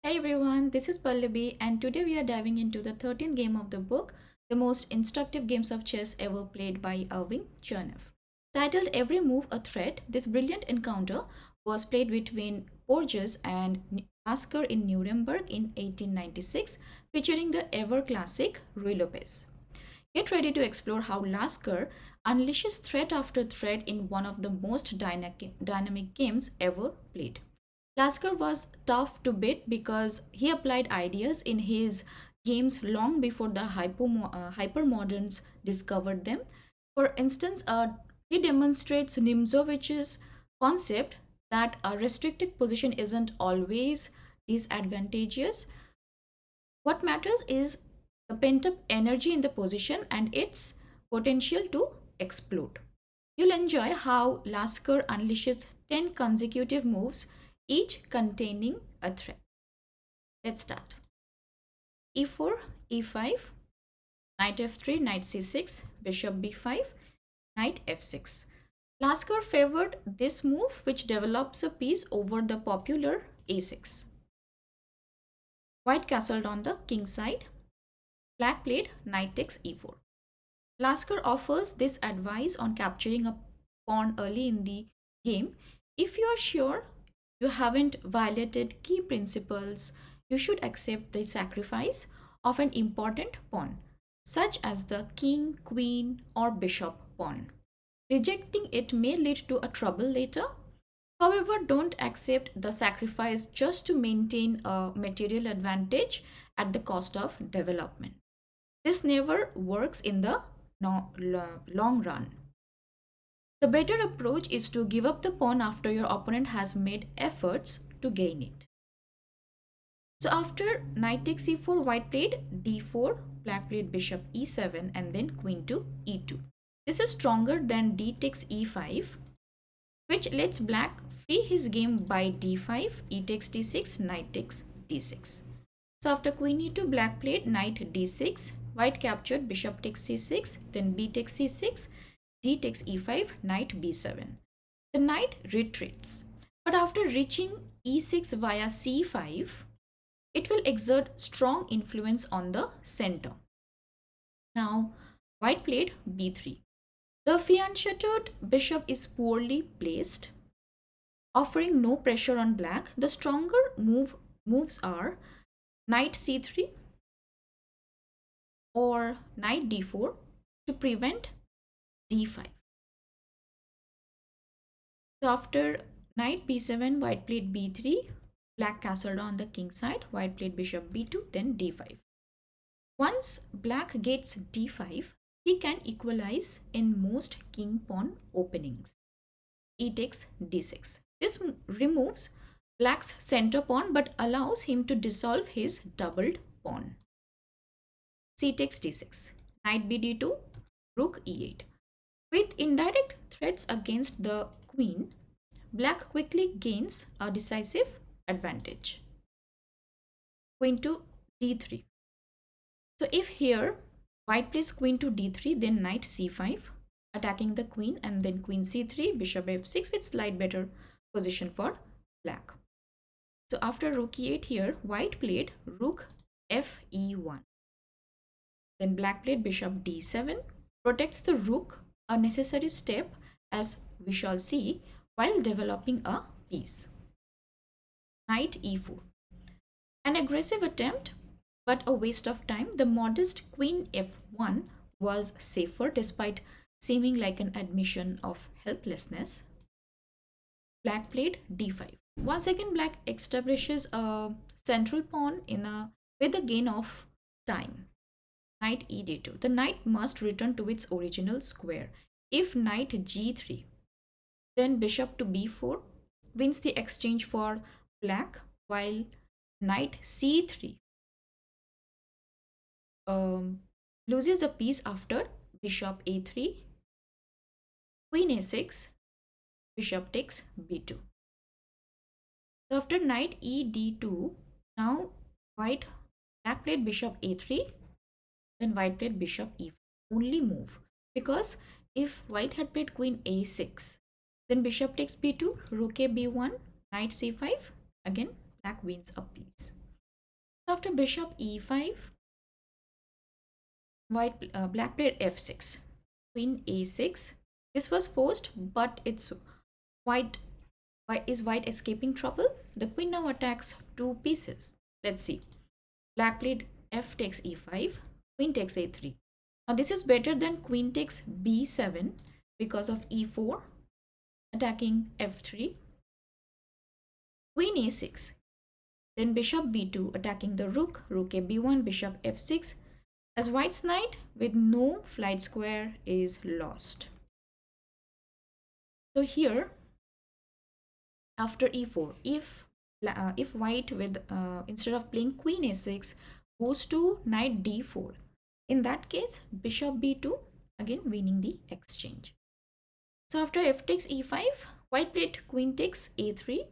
Hey everyone, this is Pallavi, and today we are diving into the 13th game of the book, The Most Instructive Games of Chess Ever Played by Irving Chernev. Titled Every Move a Threat, this brilliant encounter was played between Porges and Lasker in Nuremberg in 1896, featuring the ever classic RuyLopez. Get ready to explore how Lasker unleashes threat after threat in one of the most dynamic games ever played. Lasker was tough to beat because he applied ideas in his games long before the hypermoderns discovered them. For instance, he demonstrates Nimzovich's concept that a restricted position isn't always disadvantageous. What matters is the pent up energy in the position and its potential to explode. You'll enjoy how Lasker unleashes 10 consecutive moves, each containing a threat. Let's start. e4, e5, knight f3, knight c6, bishop b5, knight f6. Lasker favored this move, which develops a piece over the popular a6. White castled on the king side. Black played knight takes e4. Lasker offers this advice on capturing a pawn early in the game. If you are sure you haven't violated key principles, you should accept the sacrifice of an important pawn, such as the king, queen, or bishop pawn. Rejecting it may lead to a trouble later. However, don't accept the sacrifice just to maintain a material advantage at the cost of development. This never works in the long run. The better approach is to give up the pawn after your opponent has made efforts to gain it. So after knight takes e4, white played d4, black played bishop e7, and then queen to e2. This is stronger than d takes e5, which lets black free his game by d5, e takes d6, knight takes d6. So after queen e2, black played knight d6, white captured bishop takes c6, then b takes c6, d takes e5, knight b7. The knight retreats, but after reaching e6 via c5, it will exert strong influence on the center. Now, white played b3. The fianchetted bishop is poorly placed, offering no pressure on black. The stronger moves are knight c3 or knight d4 to prevent d5. So after knight b7, white played b3, black castled on the king side, white played bishop b2, then d5. Once black gets d5, he can equalize in most king pawn openings. E takes d6. This removes black's center pawn but allows him to dissolve his doubled pawn. C takes d6. Knight b d2, rook e8. With indirect threats against the queen, black quickly gains a decisive advantage. Queen to d3. So if here white plays queen to d3, then knight c5, attacking the queen, and then queen c3, bishop f6 with slight better position for black. So after rook e8 here, white played rook fe1. Then black played bishop d7, protects the rook, a necessary step as we shall see while developing a piece. Knight e4. An aggressive attempt, but a waste of time. The modest queen f1 was safer despite seeming like an admission of helplessness. Black played d5. Once again, black establishes a central pawn with a gain of time. Knight e d2. The knight must return to its original square. If knight g3, then bishop to b4 wins the exchange for black, while knight c3 loses a piece after bishop a3, queen a6, bishop takes b2. So after knight e d2, now black played bishop a3, then white played bishop e5. Only move, because if white had played queen a6, then bishop takes b2, rook a b1, knight c5, again black wins a piece. After bishop e5, black played f6, queen a6. This was forced, but it's white. White escaping trouble? The queen now attacks two pieces. Let's see. Black played f takes e5, queen takes a3. Now this is better than queen takes b7 because of e4 attacking f3, queen a6, then bishop b2 attacking the rook, rook a b1, bishop f6, as white's knight with no flight square is lost. So here, after e4, if white with instead of playing queen a6 goes to knight d4, in that case bishop b2, again winning the exchange. So after f takes e5, white played queen takes a3,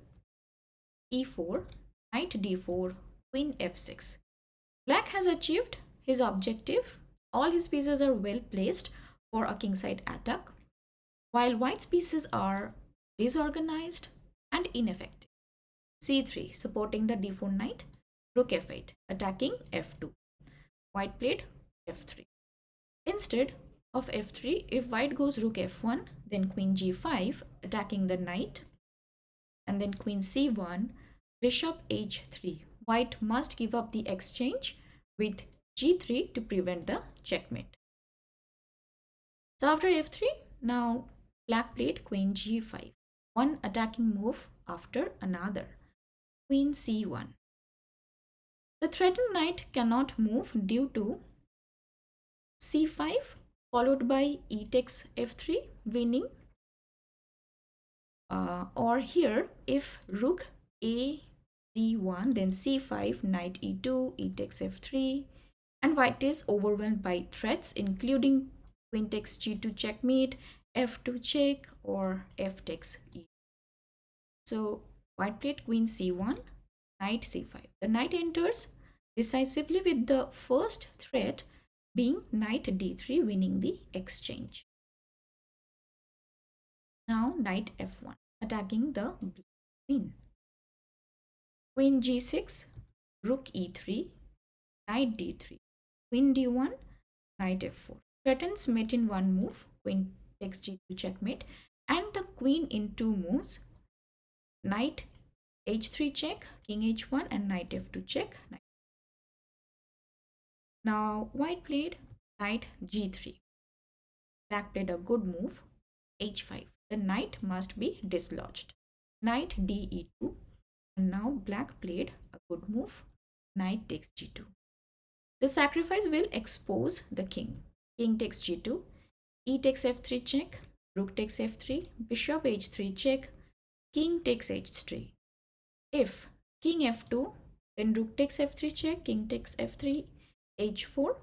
e4, knight d4, queen f6. Black has achieved his objective. All his pieces are well placed for a kingside attack, while white's pieces are disorganized and ineffective. c3 supporting the d4 knight, rook f8 attacking f2. White played f3. Instead of f3, if white goes rook f1, then queen g5 attacking the knight, and then queen c1, bishop h3. White must give up the exchange with g3 to prevent the checkmate. So after f3, now black played queen g5, one attacking move after another. Queen c1. The threatened knight cannot move due to c5 followed by e takes f3 winning, or here if rook a d1, then c5, knight e2, e takes f3, and white is overwhelmed by threats including queen takes g2 checkmate, f2 check, or f takes e. So white played queen c1, knight c5. The knight enters decisively with the first threat being knight d3 winning the exchange. Now knight f1 attacking the queen. Queen g6, rook e3, knight d3, queen d1, knight f4. Threatens mate in one move, queen takes g2 checkmate, and the queen in two moves, knight h3 check, king h1, and knight f2 check. Now white played knight g3. Black played a good move, h5. The knight must be dislodged. Knight de2, and now black played a good move, knight takes g2. The sacrifice will expose the king. King takes g2, e takes f3 check, rook takes f3, bishop h3 check, king takes h3. If king f2, then rook takes f3 check, king takes f3, h4,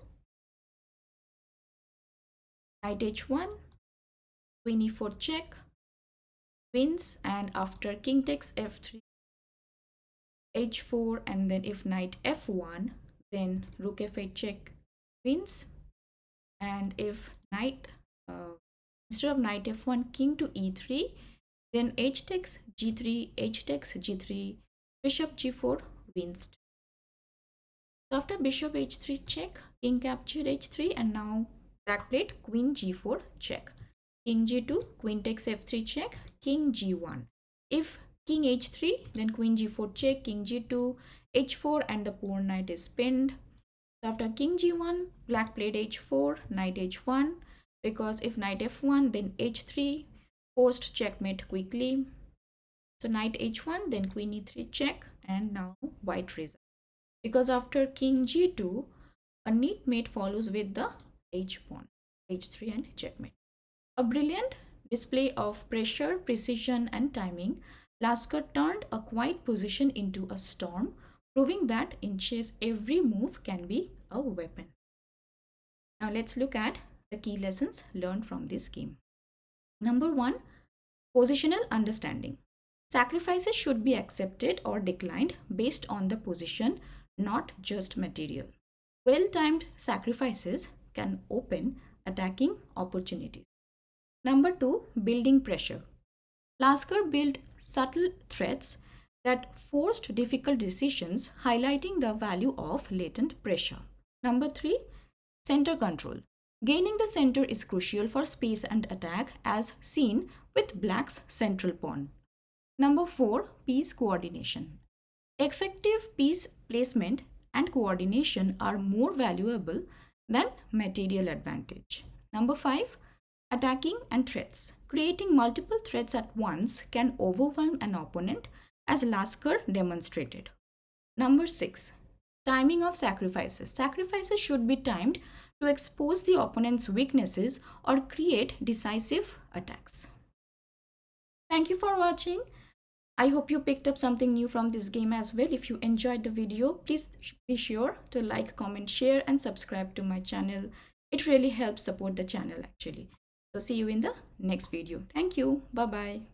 knight h1, queen e4 check, wins, and after king takes f3, h4, and then if knight f1, then rook f8 check wins, and if knight instead of knight f1, king to e3, then h takes g3, h takes g3, bishop g4 wins. So after bishop h3 check, king captured h3, and now black played queen g4 check, king g2, queen takes f3 check, king g1. If king h3, then queen g4 check, king g2, h4, and the poor knight is pinned. So after king g1, black played h4, knight h1, because if knight f1, then h3, forced checkmate quickly. So knight h1, then queen e3 check, and now white raises. Because after king g2, a neat mate follows with the h pawn, h3, and checkmate. A brilliant display of pressure, precision, and timing, Lasker turned a quiet position into a storm, proving that in chess every move can be a weapon. Now let's look at the key lessons learned from this game. Number 1, positional understanding. Sacrifices should be accepted or declined based on the position, not just material. Well-timed sacrifices can open attacking opportunities. Number 2, building pressure. Lasker built subtle threats that forced difficult decisions, highlighting the value of latent pressure. Number 3, center control. Gaining the center is crucial for space and attack, as seen with Black's central pawn. Number 4, piece coordination. Effective piece placement and coordination are more valuable than material advantage. Number 5, attacking and threats. Creating multiple threats at once can overwhelm an opponent, as Lasker demonstrated. Number 6, timing of sacrifices. Sacrifices should be timed to expose the opponent's weaknesses or create decisive attacks. Thank you for watching. I hope you picked up something new from this game as well. If you enjoyed the video, please be sure to like, comment, share and subscribe to my channel. It really helps support the channel actually. So see you in the next video. Thank you. Bye-bye.